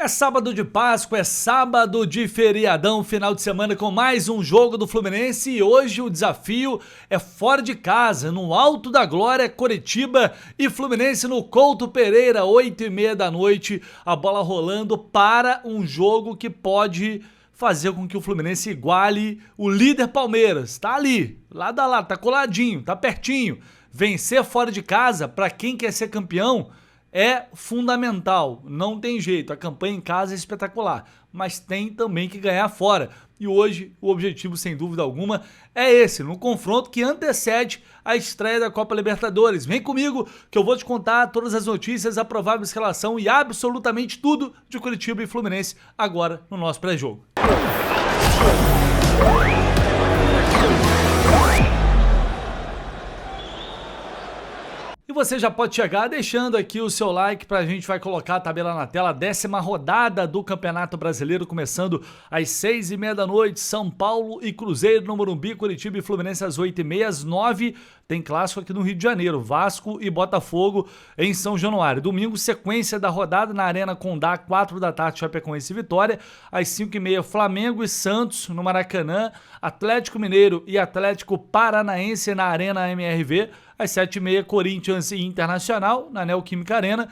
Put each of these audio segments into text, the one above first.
É sábado de Páscoa, é sábado de feriadão, final de semana com mais um jogo do Fluminense e hoje o desafio é fora de casa, no Alto da Glória, Coritiba e Fluminense no Couto Pereira, 8h30 da noite, a bola rolando para um jogo que pode fazer com que o Fluminense iguale o líder Palmeiras. Tá ali, lado a lado, tá coladinho, tá pertinho. Vencer fora de casa, para quem quer ser campeão, é fundamental, não tem jeito, a campanha em casa é espetacular, mas tem também que ganhar fora. E hoje o objetivo, sem dúvida alguma, é esse, no confronto que antecede a estreia da Copa Libertadores. Vem comigo que eu vou te contar todas as notícias, a provável escalação e absolutamente tudo de Coritiba e Fluminense agora no nosso pré-jogo. E você já pode chegar deixando aqui o seu like para a gente vai colocar a tabela na tela. 10ª rodada do Campeonato Brasileiro começando às 6h30 da noite. São Paulo e Cruzeiro no Morumbi, Coritiba e Fluminense às 8h30. Às 9h tem clássico aqui no Rio de Janeiro. Vasco e Botafogo em São Januário. Domingo, sequência da rodada na Arena Condá, 4 da tarde, Chapecoense e Vitória. Às 5h30, Flamengo e Santos no Maracanã. Atlético Mineiro e Atlético Paranaense na Arena MRV. Às 7h30, Corinthians e Internacional, na Neoquímica Arena.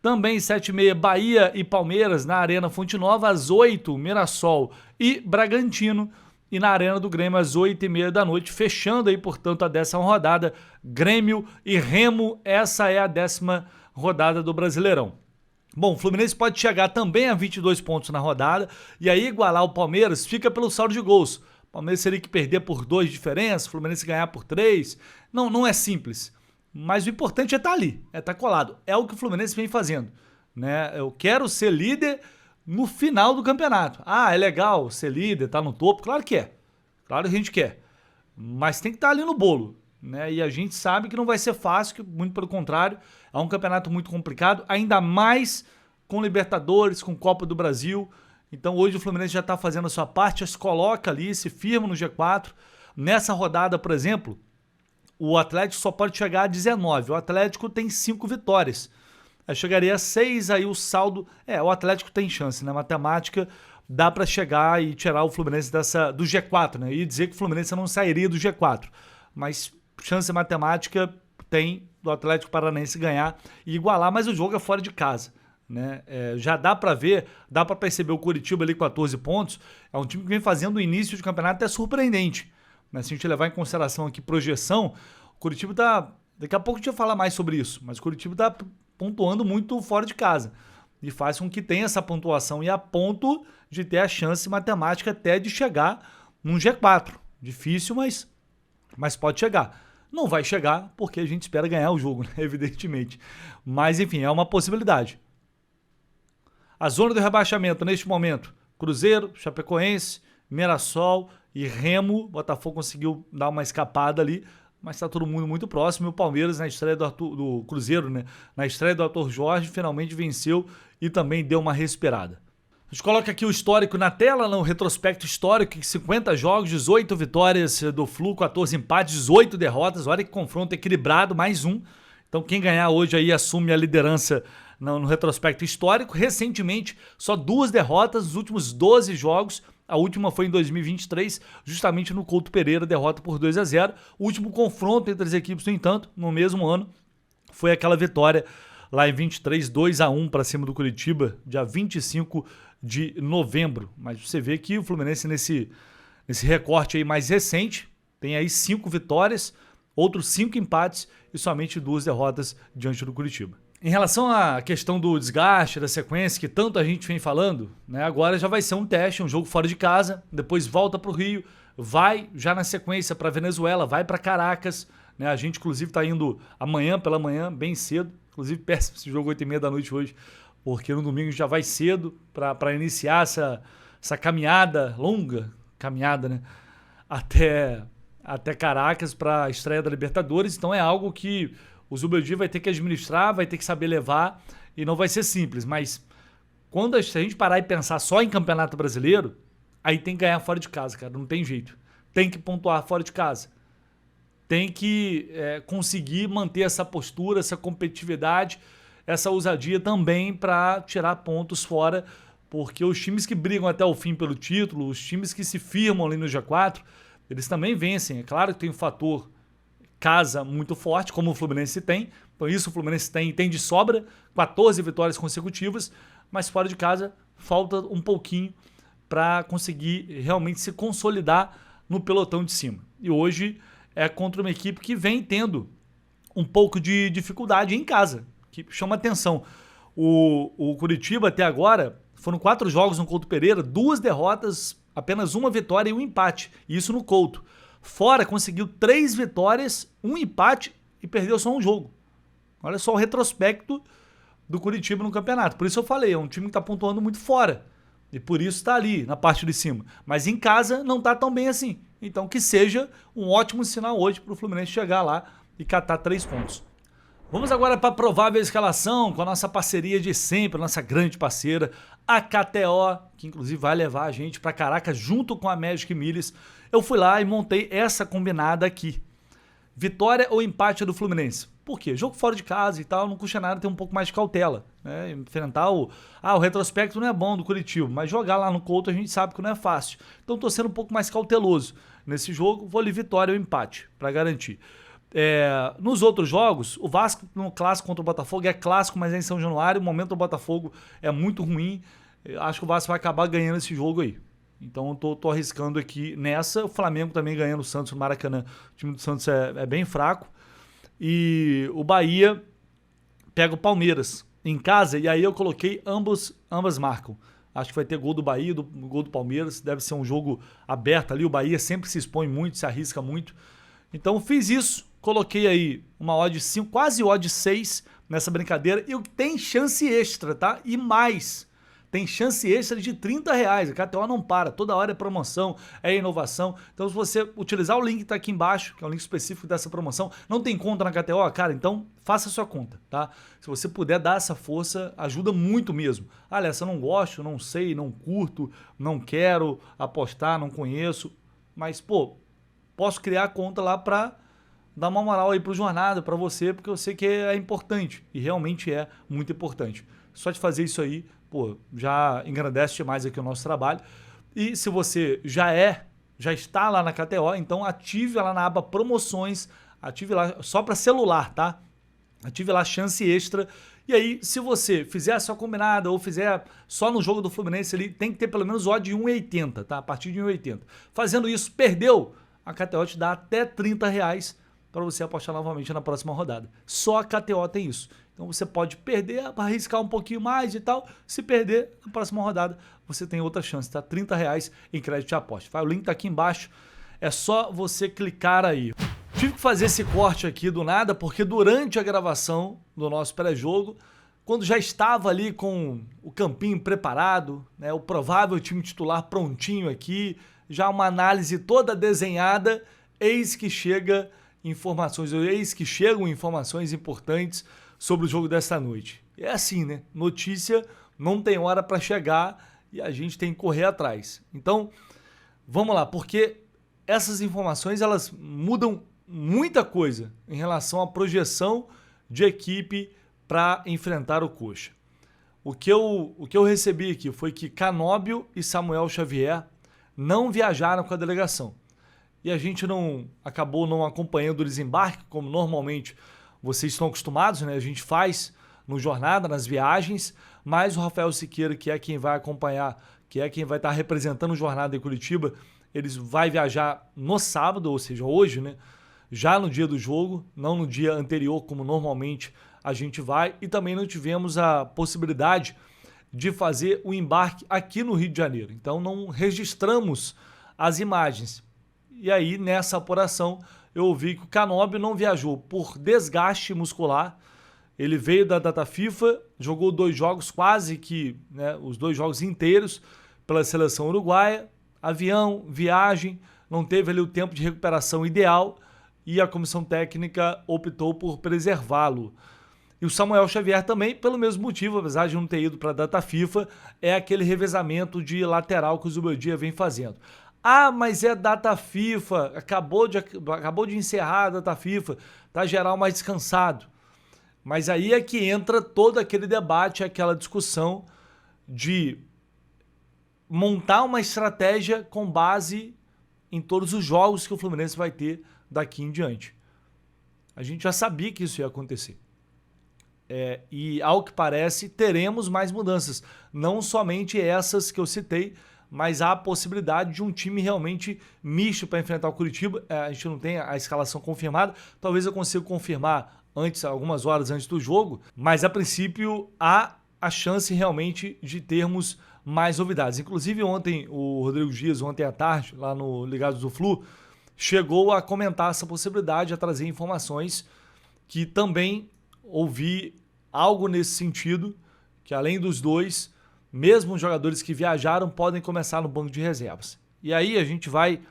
Também 7h30, Bahia e Palmeiras, na Arena Fonte Nova. Às 8h, Mirassol e Bragantino. E na Arena do Grêmio, às 8h30 da noite. Fechando aí, portanto, a 10ª rodada, Grêmio e Remo. Essa é a 10ª rodada do Brasileirão. Bom, o Fluminense pode chegar também a 22 pontos na rodada. E aí, igualar o Palmeiras, fica pelo saldo de gols. O Palmeiras teria que perder por 2 de diferença, o Fluminense ganhar por 3. Não é simples, mas o importante é estar ali, é estar colado. É o que o Fluminense vem fazendo, né? Eu quero ser líder no final do campeonato. Ah, é legal ser líder, estar no topo, claro que é. Claro que a gente quer, mas tem que estar ali no bolo, né? E a gente sabe que não vai ser fácil, muito pelo contrário, é um campeonato muito complicado, ainda mais com Libertadores, com Copa do Brasil. Então hoje o Fluminense já está fazendo a sua parte, já se coloca ali, se firma no G4. Nessa rodada, por exemplo, o Atlético só pode chegar a 19. O Atlético tem 5 vitórias. Aí chegaria a 6, aí o saldo... o Atlético tem chance, né? Matemática, dá para chegar e tirar o Fluminense do G4, né? E dizer que o Fluminense não sairia do G4. Mas chance matemática tem do Atlético Paranaense ganhar e igualar, mas o jogo é fora de casa, né? Já dá para ver, dá para perceber o Coritiba ali com 14 pontos. É um time que vem fazendo o início de campeonato até surpreendente. Se a gente levar em consideração aqui projeção, o Coritiba tá... Daqui a pouco a gente vai falar mais sobre isso, mas o Coritiba tá pontuando muito fora de casa. E faz com que tenha essa pontuação e a ponto de ter a chance matemática até de chegar num G4. Difícil, mas pode chegar. Não vai chegar porque a gente espera ganhar o jogo, né? Evidentemente. Mas enfim, é uma possibilidade. A zona do rebaixamento neste momento, Cruzeiro, Chapecoense, Mirassol e Remo. Botafogo conseguiu dar uma escapada ali, mas está todo mundo muito próximo. E o Palmeiras, na estreia do Cruzeiro, né? Na estreia do Arthur Jorge, finalmente venceu e também deu uma respirada. A gente coloca aqui o histórico na tela, no retrospecto histórico, 50 jogos, 18 vitórias do Flu, 14 empates, 18 derrotas. Olha que confronto equilibrado, mais um. Então quem ganhar hoje aí assume a liderança no retrospecto histórico. Recentemente, só 2 derrotas nos últimos 12 jogos. A última foi em 2023, justamente no Couto Pereira, derrota por 2-0. O último confronto entre as equipes, no entanto, no mesmo ano, foi aquela vitória lá em 23, 2-1 para cima do Coritiba, dia 25 de novembro. Mas você vê que o Fluminense nesse recorte aí mais recente, tem aí 5 vitórias, outros 5 empates e somente 2 derrotas diante do Coritiba. Em relação à questão do desgaste, da sequência, que tanto a gente vem falando, né, agora já vai ser um teste, um jogo fora de casa, depois volta para o Rio, vai já na sequência para Venezuela, vai para Caracas, né, a gente inclusive está indo amanhã pela manhã, bem cedo, inclusive péssimo esse jogo 8h30 da noite hoje, porque no domingo já vai cedo para iniciar essa caminhada, longa caminhada, né, até Caracas para a estreia da Libertadores. Então é algo que o Zubeldia vai ter que administrar, vai ter que saber levar e não vai ser simples. Mas quando a gente parar e pensar só em Campeonato Brasileiro, aí tem que ganhar fora de casa, cara. Não tem jeito. Tem que pontuar fora de casa. Tem que conseguir manter essa postura, essa competitividade, essa ousadia também para tirar pontos fora porque os times que brigam até o fim pelo título, os times que se firmam ali no G4, eles também vencem. É claro que tem um fator casa muito forte, como o Fluminense tem. Então isso o Fluminense tem de sobra, 14 vitórias consecutivas, mas fora de casa falta um pouquinho para conseguir realmente se consolidar no pelotão de cima. E hoje é contra uma equipe que vem tendo um pouco de dificuldade em casa, que chama atenção. O Curitiba até agora foram 4 jogos no Couto Pereira, 2 derrotas, apenas 1 vitória e 1 empate. Isso no Couto. Fora conseguiu 3 vitórias, 1 empate e perdeu só um jogo. Olha só o retrospecto do Curitiba no campeonato. Por isso eu falei, é um time que está pontuando muito fora. E por isso está ali, na parte de cima. Mas em casa não está tão bem assim. Então que seja um ótimo sinal hoje para o Fluminense chegar lá e catar 3 pontos. Vamos agora para a provável escalação com a nossa parceria de sempre, a nossa grande parceira, a KTO, que inclusive vai levar a gente para Caracas junto com a Magic Milhas. Eu fui lá e montei essa combinada aqui. Vitória ou empate do Fluminense? Por quê? Jogo fora de casa e tal, não custa nada ter um pouco mais de cautela. Né? Enfrentar o retrospecto não é bom do Curitiba, mas jogar lá no Couto a gente sabe que não é fácil. Então estou sendo um pouco mais cauteloso nesse jogo, vou ali vitória ou empate, para garantir. Nos outros jogos, o Vasco no clássico contra o Botafogo é clássico, mas é em São Januário, o momento do Botafogo é muito ruim. Acho que o Vasco vai acabar ganhando esse jogo aí. Então tô arriscando aqui nessa. O Flamengo também ganhando o Santos no Maracanã. O time do Santos é bem fraco. E o Bahia pega o Palmeiras em casa, e aí eu coloquei ambas marcam. Acho que vai ter gol do Bahia, gol do Palmeiras. Deve ser um jogo aberto ali. O Bahia sempre se expõe muito, se arrisca muito. Então fiz isso. Coloquei aí uma odd 5, quase odd 6 nessa brincadeira. E o que tem chance extra, tá? E mais. Tem chance extra de R$30. A KTO não para. Toda hora é promoção, é inovação. Então se você utilizar o link que tá aqui embaixo, que é o link específico dessa promoção, não tem conta na KTO, cara, então faça a sua conta, tá? Se você puder dar essa força, ajuda muito mesmo. Aliás, eu não gosto, não sei, não curto, não quero apostar, não conheço. Mas, pô, posso criar a conta lá pra dar uma moral aí pro Jornada, pra você, porque eu sei que é importante. E realmente é muito importante. Só de fazer isso aí, pô, já engrandece demais aqui o nosso trabalho. E se você já está lá na KTO, então ative lá na aba promoções, ative lá só para celular, tá? Ative lá chance extra. E aí, se você fizer a sua combinada ou fizer só no jogo do Fluminense ali, tem que ter pelo menos odd de 1,80, tá? A partir de 1,80. Fazendo isso, perdeu, a KTO te dá até R$30 para você apostar novamente na próxima rodada. Só a KTO tem isso. Então você pode perder, arriscar um pouquinho mais e tal. Se perder, na próxima rodada você tem outra chance, tá? R$30 em crédito de aposta. O link tá aqui embaixo, é só você clicar aí. Tive que fazer esse corte aqui do nada, porque durante a gravação do nosso pré-jogo, quando já estava ali com o campinho preparado, né, o provável time titular prontinho aqui, já uma análise toda desenhada, eis que chegam informações importantes sobre o jogo desta noite. É assim, né? Notícia não tem hora para chegar e a gente tem que correr atrás. Então, vamos lá, porque essas informações elas mudam muita coisa em relação à projeção de equipe para enfrentar o Coxa. O que eu recebi aqui foi que Canóbio e Samuel Xavier não viajaram com a delegação. E a gente acabou não acompanhando o desembarque, como normalmente vocês estão acostumados, né? A gente faz no Jornada, nas viagens, mas o Rafael Siqueira, que é quem vai acompanhar, que é quem vai estar representando o Jornada em Curitiba, eles vai viajar no sábado, ou seja, hoje, né? Já no dia do jogo, não no dia anterior, como normalmente a gente vai, e também não tivemos a possibilidade de fazer o embarque aqui no Rio de Janeiro. Então não registramos as imagens. E aí, nessa apuração, eu ouvi que o Canóbio não viajou por desgaste muscular. Ele veio da data FIFA, jogou 2 jogos, quase que, né, os 2 jogos inteiros pela seleção uruguaia. Avião, viagem, não teve ali o tempo de recuperação ideal e a comissão técnica optou por preservá-lo. E o Samuel Xavier também, pelo mesmo motivo, apesar de não ter ido para a data FIFA, é aquele revezamento de lateral que o Zubeldia vem fazendo. Ah, mas é data FIFA, acabou de encerrar a data FIFA, tá geral mais descansado. Mas aí é que entra todo aquele debate, aquela discussão de montar uma estratégia com base em todos os jogos que o Fluminense vai ter daqui em diante. A gente já sabia que isso ia acontecer. E, ao que parece, teremos mais mudanças. Não somente essas que eu citei, mas há a possibilidade de um time realmente misto para enfrentar o Curitiba. A gente não tem a escalação confirmada. Talvez eu consiga confirmar algumas horas antes do jogo, mas a princípio há a chance realmente de termos mais novidades. Inclusive ontem, o Rodrigo Dias, ontem à tarde, lá no Ligados do Flu, chegou a comentar essa possibilidade, a trazer informações que também ouvi algo nesse sentido, que além dos dois, mesmo os jogadores que viajaram podem começar no banco de reservas. E aí a gente vai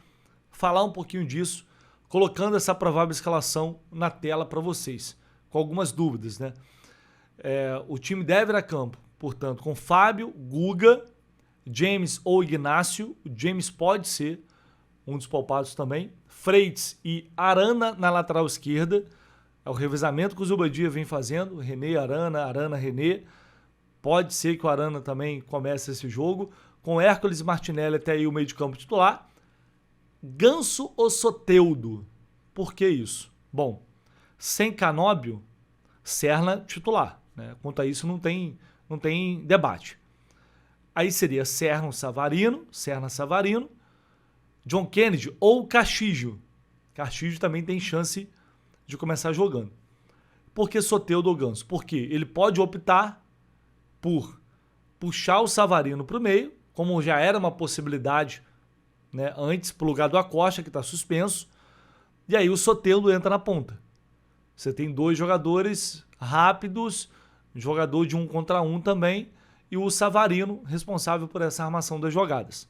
falar um pouquinho disso, colocando essa provável escalação na tela para vocês, com algumas dúvidas, né? O time deve ir a campo, portanto, com Fábio, Guga, James ou Ignácio. O James pode ser um dos poupados também. Freitas e Arana na lateral esquerda. É o revezamento que o Zubeldia vem fazendo. René, Arana, Arana, René. Pode ser que o Arana também comece esse jogo. Com Hércules e Martinelli até aí o meio de campo titular. Ganso ou Soteldo? Por que isso? Bom, sem Canóbio, Serna titular, né? Quanto a isso não tem debate. Aí seria Serna Savarino, John Kennedy ou Castillo. Castillo também tem chance de começar jogando. Por que Soteldo ou Ganso? Porque ele pode optar por puxar o Savarino para o meio, como já era uma possibilidade, né, antes, para o lugar do Acosta, que está suspenso, e aí o Soteldo entra na ponta. Você tem dois jogadores rápidos, jogador de 1 contra 1 também, e o Savarino responsável por essa armação das jogadas.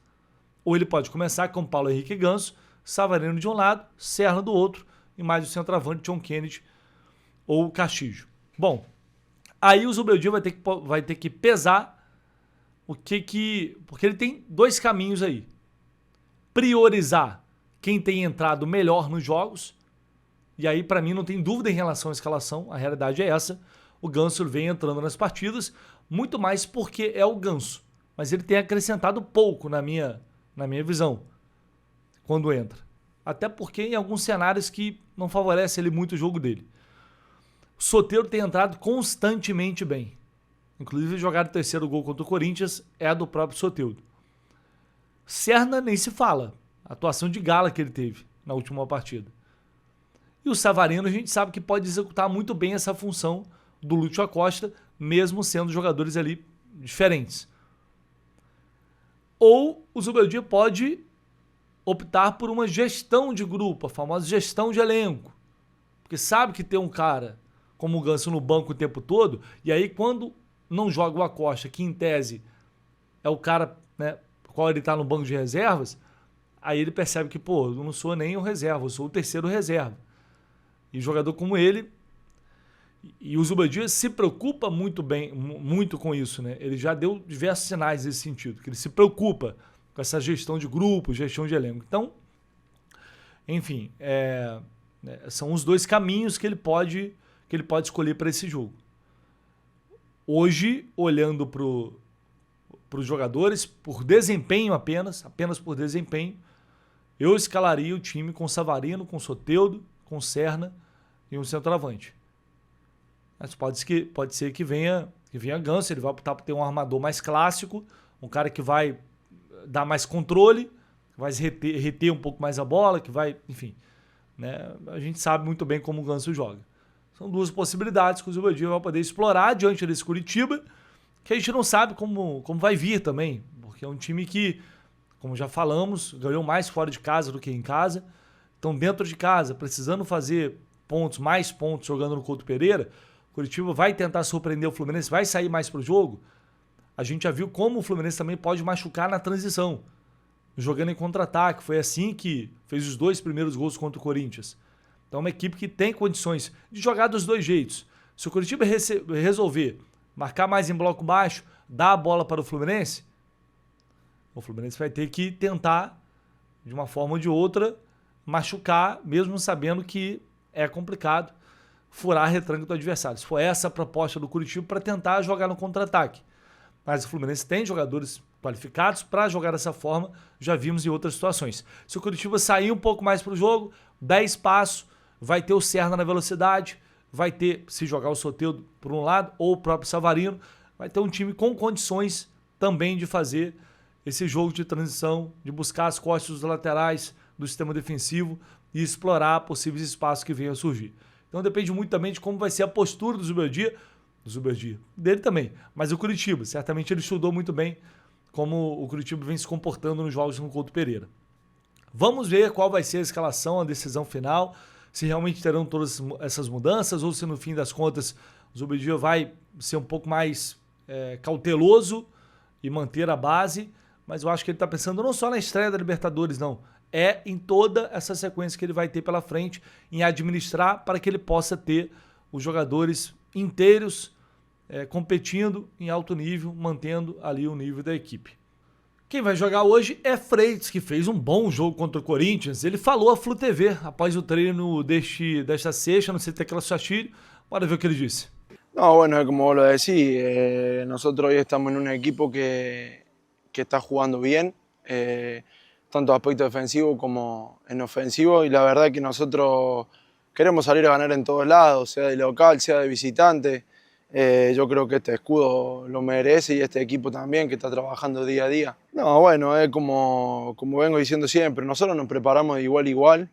Ou ele pode começar com Paulo Henrique e Ganso, Savarino de um lado, Serna do outro, e mais o centroavante John Kennedy ou Castillo. Bom, aí o Zubeldia vai ter que pesar porque ele tem dois caminhos aí. Priorizar quem tem entrado melhor nos jogos, e aí para mim não tem dúvida em relação à escalação, a realidade é essa. O Ganso vem entrando nas partidas, muito mais porque é o Ganso, mas ele tem acrescentado pouco na minha visão, quando entra. Até porque em alguns cenários que não favorece ele muito o jogo dele. O Soteldo tem entrado constantemente bem. Inclusive, jogar o terceiro gol contra o Corinthians é do próprio Soteldo. Serna nem se fala. A atuação de gala que ele teve na última partida. E o Savarino a gente sabe que pode executar muito bem essa função do Lúcio Acosta, mesmo sendo jogadores ali diferentes. Ou o Zubeldia pode optar por uma gestão de grupo, a famosa gestão de elenco. Porque sabe que tem um cara como o Ganso no banco o tempo todo, e aí quando não joga o Acosta, que em tese é o cara, né, qual ele tá no banco de reservas, aí ele percebe que, pô, eu não sou nem o reserva, eu sou o terceiro reserva. E jogador como ele, e o Zubeldia se preocupa muito com isso, né? Ele já deu diversos sinais nesse sentido, que ele se preocupa com essa gestão de grupo, gestão de elenco. Então, enfim, são os dois caminhos que ele pode escolher para esse jogo. Hoje, olhando para os jogadores, por desempenho apenas por desempenho, eu escalaria o time com Savarino, com Soteldo, com Serna e um centroavante. Mas pode ser que venha Ganso, ele vai optar por ter um armador mais clássico, um cara que vai dar mais controle, vai reter um pouco mais a bola, que vai, enfim, né? A gente sabe muito bem como o Ganso joga. São duas possibilidades que o Zubeldia vai poder explorar diante desse Curitiba, que a gente não sabe como vai vir também, porque é um time que, como já falamos, ganhou mais fora de casa do que em casa. Então, dentro de casa, precisando fazer mais pontos jogando no Couto Pereira, o Curitiba vai tentar surpreender o Fluminense, vai sair mais para o jogo. A gente já viu como o Fluminense também pode machucar na transição, jogando em contra-ataque. Foi assim que fez os 2 primeiros gols contra o Corinthians. Então é uma equipe que tem condições de jogar dos dois jeitos. Se o Curitiba resolver marcar mais em bloco baixo, dar a bola para o Fluminense vai ter que tentar, de uma forma ou de outra, machucar, mesmo sabendo que é complicado furar a retranca do adversário. Se for essa a proposta do Curitiba para tentar jogar no contra-ataque. Mas o Fluminense tem jogadores qualificados para jogar dessa forma, já vimos em outras situações. Se o Curitiba sair um pouco mais para o jogo, der espaço, vai ter o Serna na velocidade, vai ter, se jogar o Soteldo por um lado, ou o próprio Savarino, vai ter um time com condições também de fazer esse jogo de transição, de buscar as costas dos laterais do sistema defensivo e explorar possíveis espaços que venham a surgir. Então depende muito também de como vai ser a postura do Zubeldia, dele também, mas o Curitiba, certamente ele estudou muito bem como o Curitiba vem se comportando nos jogos no Couto Pereira. Vamos ver qual vai ser a escalação, a decisão final, se realmente terão todas essas mudanças ou se no fim das contas o Zubeldia vai ser um pouco mais cauteloso e manter a base, mas eu acho que ele está pensando não só na estreia da Libertadores, não, em toda essa sequência que ele vai ter pela frente, em administrar para que ele possa ter os jogadores inteiros competindo em alto nível, mantendo ali o nível da equipe. Quem vai jogar hoje é Freitas, que fez um bom jogo contra o Corinthians. Ele falou à Flu TV após o treino desta sexta no CT Cláudio Castilho. Bora ver o que ele disse. No, bueno, como vos lo decís, nosotros hoy estamos en un equipo que está jugando bien, tanto aspecto defensivo como en ofensivo, y la verdad que nosotros queremos salir a ganar en todos lados, sea de local, sea de visitante. Yo creo que este escudo lo merece y este equipo también que está trabajando día a día. No, bueno, es como vengo diciendo siempre, nosotros nos preparamos de igual a igual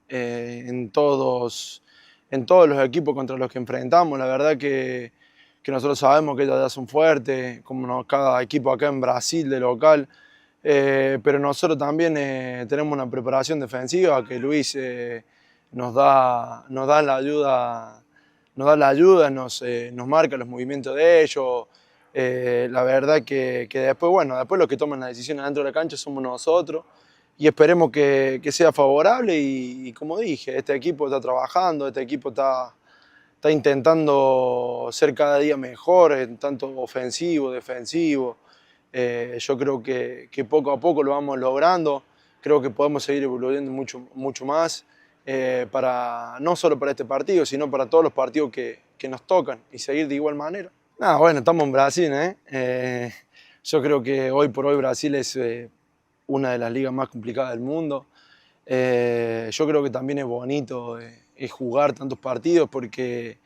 en todos los equipos contra los que enfrentamos. La verdad que nosotros sabemos que ellos ya son fuertes, como cada equipo acá en Brasil de local, pero nosotros también tenemos una preparación defensiva que Luis nos da la ayuda. Nos da la ayuda, nos marca los movimientos de ellos. La verdad que después, bueno, después los que toman las decisiones dentro de la cancha somos nosotros y esperemos que sea favorable y como dije, este equipo está trabajando, este equipo está intentando ser cada día mejor, tanto ofensivo, defensivo. Yo creo que poco a poco lo vamos logrando, creo que podemos seguir evoluyendo mucho más. No solo para este partido, sino para todos los partidos que nos tocan y seguir de igual manera. Bueno, estamos en Brasil, yo creo que hoy por hoy Brasil es una de las ligas más complicadas del mundo. Yo creo que también es bonito jugar tantos partidos porque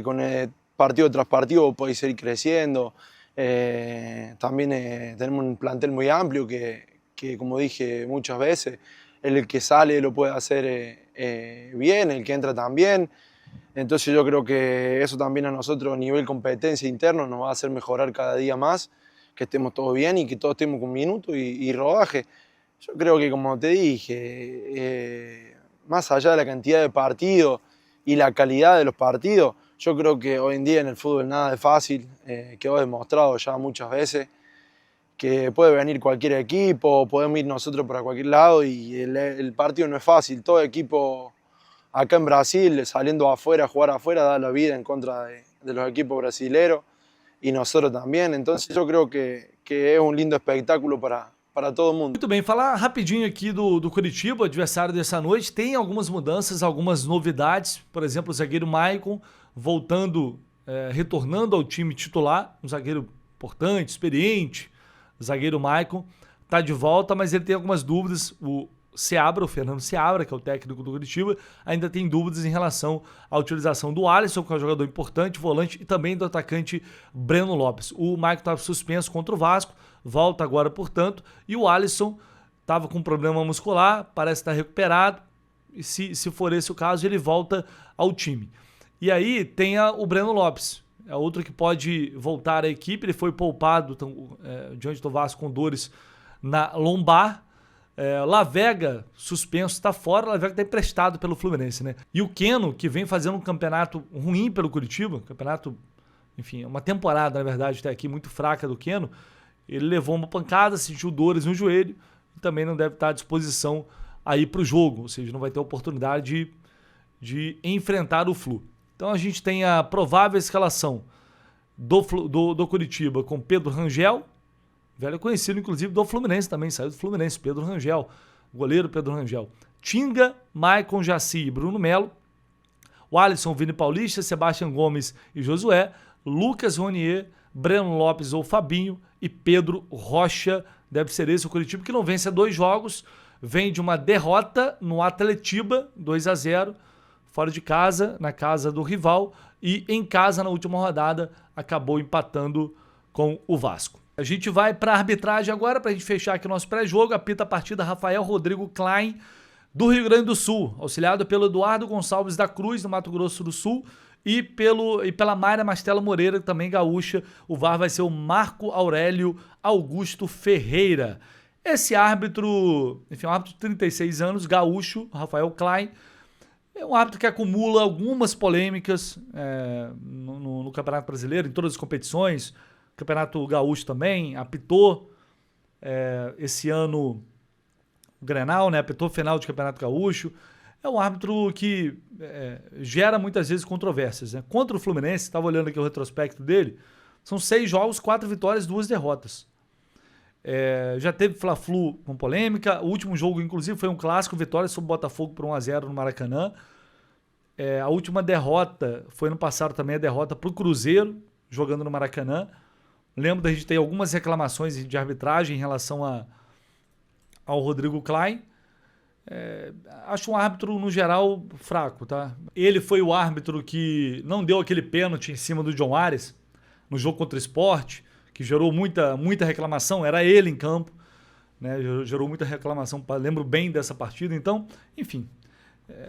con el partido tras partido podéis seguir creciendo. También tenemos un plantel muy amplio que como dije muchas veces, el que sale lo puede hacer bien, el que entra también. Entonces yo creo que eso también a nosotros a nivel competencia interno nos va a hacer mejorar cada día más, que estemos todos bien y que todos estemos con minutos y rodaje. Yo creo que como te dije, más allá de la cantidad de partidos y la calidad de los partidos, yo creo que hoy en día en el fútbol nada es fácil, quedó demostrado ya muchas veces que puede venir cualquier equipo, podemos ir nosotros para cualquier lado y el partido no es fácil. Todo equipo acá en Brasil, saliendo afuera, a jugar afuera, da la vida en contra de los equipos brasileros y nosotros también. Entonces yo creo que es un lindo espectáculo para todo mundo. Muito bem, falar rapidinho aqui do Curitiba, adversário dessa noite. Tem algumas mudanças, algumas novidades. Por exemplo, o zagueiro Maicon voltando, retornando ao time titular. Um zagueiro importante, experiente. O zagueiro Maicon está de volta, mas ele tem algumas dúvidas. O Fernando Seabra, que é o técnico do Curitiba, ainda tem dúvidas em relação à utilização do Alisson, que é um jogador importante, volante, e também do atacante Breno Lopes. O Maicon estava suspenso contra o Vasco, volta agora, portanto, e o Alisson estava com um problema muscular, parece estar recuperado, e se for esse o caso, ele volta ao time. E aí tem o Breno Lopes, é outro que pode voltar à equipe. Ele foi poupado diante do Vasco com dores na lombar. Lavega, suspenso, está fora. Lavega está emprestado pelo Fluminense, né? E o Keno, que vem fazendo um campeonato ruim pelo Curitiba, campeonato, enfim, uma temporada, na verdade, até aqui muito fraca do Keno, ele levou uma pancada, sentiu dores no joelho e também não deve estar à disposição aí para o jogo, ou seja, não vai ter oportunidade de enfrentar o Flu. Então a gente tem a provável escalação do Curitiba com Pedro Rangel, velho conhecido inclusive do Fluminense também, saiu do Fluminense, Pedro Rangel, goleiro Pedro Rangel. Tinga, Maicon, Jaci e Bruno Melo. O Alisson, Vini Paulista, Sebastião Gomes e Josué. Lucas Ronier, Breno Lopes ou Fabinho e Pedro Rocha. Deve ser esse o Curitiba, que não vence há 2 jogos, vem de uma derrota no Atletiba, 2-0, fora de casa, na casa do rival, e em casa, na última rodada, acabou empatando com o Vasco. A gente vai para a arbitragem agora, para a gente fechar aqui o nosso pré-jogo. Apita a partida Rafael Rodrigo Klein, do Rio Grande do Sul, auxiliado pelo Eduardo Gonçalves da Cruz, do Mato Grosso do Sul, e pela Mayra Mastella Moreira, também gaúcha. O VAR vai ser o Marco Aurélio Augusto Ferreira. Esse árbitro, enfim, um árbitro de 36 anos, gaúcho, Rafael Klein, é um árbitro que acumula algumas polêmicas no Campeonato Brasileiro, em todas as competições. Campeonato Gaúcho também, apitou esse ano o Grenal, né? Apitou final de Campeonato Gaúcho. É um árbitro que gera muitas vezes controvérsias, né? Contra o Fluminense, estava olhando aqui o retrospecto dele, são 6 jogos, 4 vitórias, 2 derrotas. Já teve Fla-Flu com polêmica, o último jogo inclusive foi um clássico, vitória sobre o Botafogo por 1-0 no Maracanã. A última derrota foi no passado também, a derrota para o Cruzeiro, jogando no Maracanã. Lembro da gente ter algumas reclamações de arbitragem em relação ao Rodrigo Klein. Acho um árbitro, no geral, fraco, tá? Ele foi o árbitro que não deu aquele pênalti em cima do John Ares no jogo contra o Sport, que gerou muita reclamação. Era ele em campo, né? Gerou muita reclamação. Lembro bem dessa partida. Então, enfim,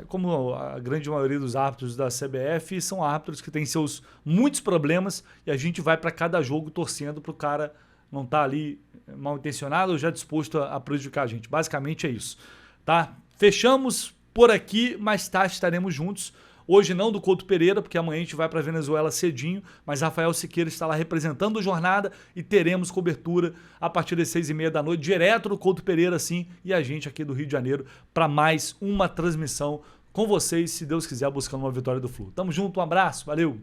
como a grande maioria dos árbitros da CBF, são árbitros que têm seus muitos problemas e a gente vai para cada jogo torcendo para o cara não estar ali mal intencionado ou já disposto a prejudicar a gente. Basicamente é isso, tá? Fechamos por aqui, mais tarde estaremos juntos. Hoje não do Couto Pereira, porque amanhã a gente vai para a Venezuela cedinho, mas Rafael Siqueira está lá representando o Jornada e teremos cobertura a partir das 6h30 da noite, direto do Couto Pereira, sim, e a gente aqui do Rio de Janeiro para mais uma transmissão com vocês, se Deus quiser, buscando uma vitória do Flu. Tamo junto, um abraço, valeu!